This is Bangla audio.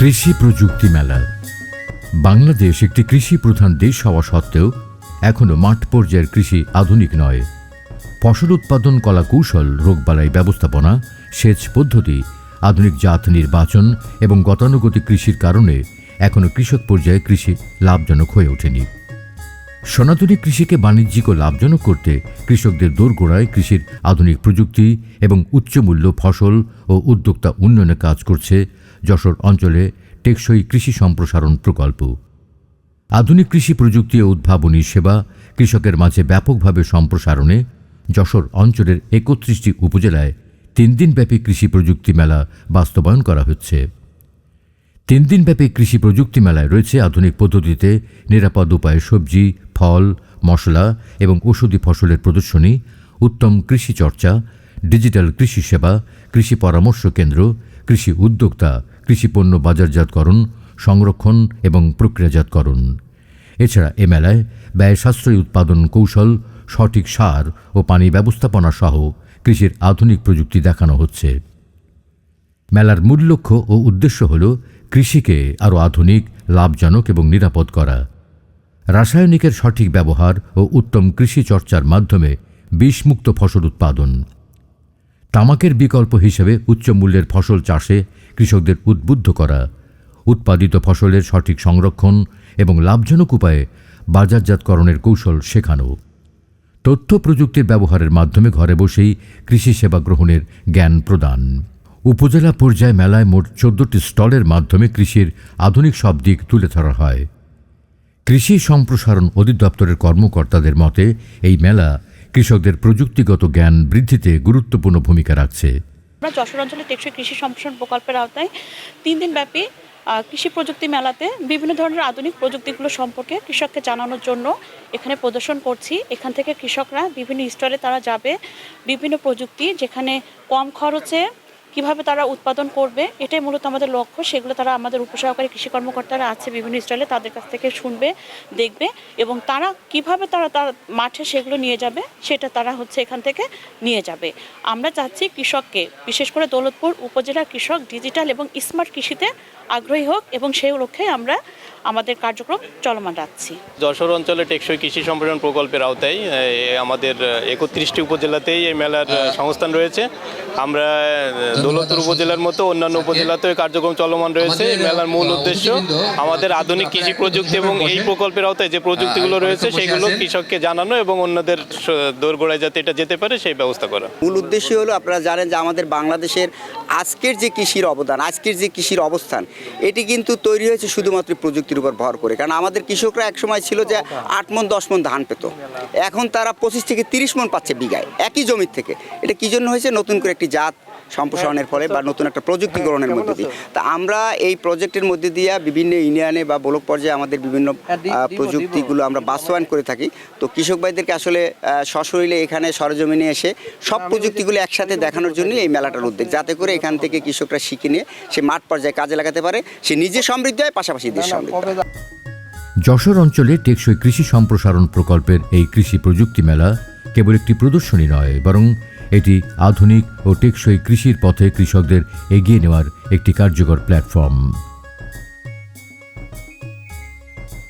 কৃষি প্রযুক্তি মেলা। বাংলাদেশ একটি কৃষি প্রধান দেশ হওয়া সত্ত্বেও এখনও মাঠ পর্যায়ের কৃষি আধুনিক নয়। ফসল উৎপাদন, কলা কৌশল, রোগবালাই ব্যবস্থাপনা, সেচ পদ্ধতি, আধুনিক জাত নির্বাচন এবং গতানুগতিক কৃষির কারণে এখনও কৃষক পর্যায়ে কৃষি লাভজনক হয়ে ওঠেনি। সনাতনী কৃষিকে বাণিজ্যিক ও লাভজনক করতে কৃষকদের দোরগোড়ায় কৃষির আধুনিক প্রযুক্তি এবং উচ্চমূল্য ফসল ও উদ্যোক্তা উন্নয়নে কাজ করছে যশোর অঞ্চলে টেকসই কৃষি সম্প্রসারণ প্রকল্প। আধুনিক কৃষি প্রযুক্তি ও উদ্ভাবনী সেবা কৃষকের মাঝে ব্যাপকভাবে সম্প্রসারণে যশোর অঞ্চলের ৩১টি উপজেলায় ৩ দিনব্যাপী কৃষি প্রযুক্তি মেলা বাস্তবায়ন করা হচ্ছে। ৩ দিনব্যাপী কৃষি প্রযুক্তি মেলায় রয়েছে আধুনিক পদ্ধতিতে নিরাপদ উপায়ে সবজি, ফল, মশলা এবং ঔষধি ফসলের প্রদর্শনী, উত্তম কৃষি চর্চা, ডিজিটাল কৃষি সেবা, কৃষি পরামর্শ কেন্দ্র, কৃষি উদ্যোক্তা, কৃষি পণ্য বাজারজাতকরণ, সংরক্ষণ এবং প্রক্রিয়াজাতকরণ। এছাড়া এ মেলায় ব্যয় সাশ্রয়ী উৎপাদন কৌশল, সঠিক সার ও পানি ব্যবস্থাপনা সহ কৃষির আধুনিক প্রযুক্তি দেখানো হচ্ছে। মেলার মূল লক্ষ্য ও উদ্দেশ্য হল কৃষিকে আরও আধুনিক, লাভজনক এবং নিরাপদ করা। রাসায়নিকের সঠিক ব্যবহার ও উত্তম কৃষি চর্চার মাধ্যমে বিষমুক্ত ফসল উৎপাদন। তামাকের বিকল্প হিসেবে উচ্চ মূল্যের ফসল চাষে কৃষকদের উদ্বুদ্ধ করা। উৎপাদিত ফসলের সঠিক সংরক্ষণ এবং লাভজনক উপায়ে বাজারজাতকরণের কৌশল শেখানো। তথ্য প্রযুক্তির ব্যবহারের মাধ্যমে ঘরে বসেই কৃষি সেবা গ্রহণের জ্ঞান প্রদান। উপজেলা পর্যায়ে মেলায় মোট ১৪টি স্টলের মাধ্যমে কৃষির আধুনিক সব দিক তুলে ধরা হয়। কৃষি সম্প্রসারণ অধিদপ্তরের কর্মকর্তাদের মতে এই মেলা কৃষকদের প্রযুক্তিগত জ্ঞান বৃদ্ধিতে গুরুত্বপূর্ণ ভূমিকা রাখছে। আমরা যশোর অঞ্চলে টেকসই কৃষি সম্প্রসারণ প্রকল্পের আওতায় ৩ দিনব্যাপী কৃষি প্রযুক্তি মেলাতে বিভিন্ন ধরনের আধুনিক প্রযুক্তিগুলো সম্পর্কে কৃষককে জানানোর জন্য এখানে প্রদর্শন করছি। এখান থেকে কৃষকরা বিভিন্ন স্টলে তারা যাবে, বিভিন্ন প্রযুক্তি যেখানে কম খরচে কিভাবে তারা উৎপাদন করবে, এটাই মূলত আমাদের লক্ষ্য। সেগুলো তারা আমাদের উপসহকারী কৃষি কর্মকর্তারা আছে বিভিন্ন স্টলে, তাদের কাছ থেকে শুনবে, দেখবে এবং তারা কিভাবে তারা তার মাঠে সেগুলো নিয়ে যাবে সেটা তারা এখান থেকে নিয়ে যাবে। আমরা চাচ্ছি কৃষককে, বিশেষ করে দৌলতপুর উপজেলার কৃষক ডিজিটাল এবং স্মার্ট কৃষিতে আগ্রহী হোক এবং সেই লক্ষ্যে আমরা আমাদের কার্যক্রম চলমান রাখছি। যশোর অঞ্চলে টেকসই কৃষি সম্প্রসারণ প্রকল্পের আওতায় আমাদের ৩১টি উপজেলাতেই এই মেলার সংস্থান রয়েছে। আমরা দৌলতপুর উপজেলার মতো অন্যান্য উপজেলাতেও কার্যক্রম চলমান রয়েছে। এই মেলার মূল উদ্দেশ্য আমাদের আধুনিক কৃষি প্রযুক্তি এবং এই প্রকল্পের আওতায় যে প্রযুক্তিগুলো রয়েছে সেগুলো কৃষককে জানানো এবং অন্যদের দোরগোড়ায় যাতে এটা যেতে পারে সেই ব্যবস্থা করা। মূল উদ্দেশ্য হলো, আপনারা জানেন যে আমাদের বাংলাদেশের আজকের যে কৃষির অবদান, আজকের যে কৃষির অবস্থান, এটি কিন্তু তৈরি হয়েছে শুধুমাত্র প্রযুক্তির উপর ভর করে। কারণ আমাদের কৃষকরা একসময় ছিল যে ৮ মণ ১০ মণ ধান পেত, এখন তারা ২৫ থেকে ৩০ মণ পাচ্ছে বিঘায় একই জমির থেকে। এটা কী জন্য হয়েছে? নতুন করে একটি জাত সম্প্রসারণের ফলে বা নতুন একটা প্রযুক্তি গ্রহণের মধ্যে দিয়ে। তা আমরা এই প্রজেক্টের মধ্যে দিয়ে বিভিন্ন ইউনিয়নে বা ব্লক পর্যায়ে আমাদের বিভিন্ন প্রযুক্তিগুলো আমরা বাস্তবায়ন করে থাকি। তো কৃষক ভাইদেরকে আসলে সশরীরে এখানে সরজমিনে এসে সব প্রযুক্তিগুলো একসাথে দেখানোর জন্যই এই মেলাটার উদ্যোগ, যাতে করে এখান থেকে কৃষকরা শিখে নিয়ে সে মাঠ পর্যায়ে কাজে লাগাতে পারে, সে নিজে সমৃদ্ধ হয়, পাশাপাশি দেশ সমৃদ্ধ হয়। যশোর অঞ্চলে টেকসই কৃষি সম্প্রসারণ প্রকল্পের এই কৃষি প্রযুক্তি মেলা কেবল একটি প্রদর্শনী নয়, বরং এটি আধুনিক ও টেকসই কৃষির পথে কৃষকদের এগিয়ে নেওয়ার একটি কার্যকর প্ল্যাটফর্ম।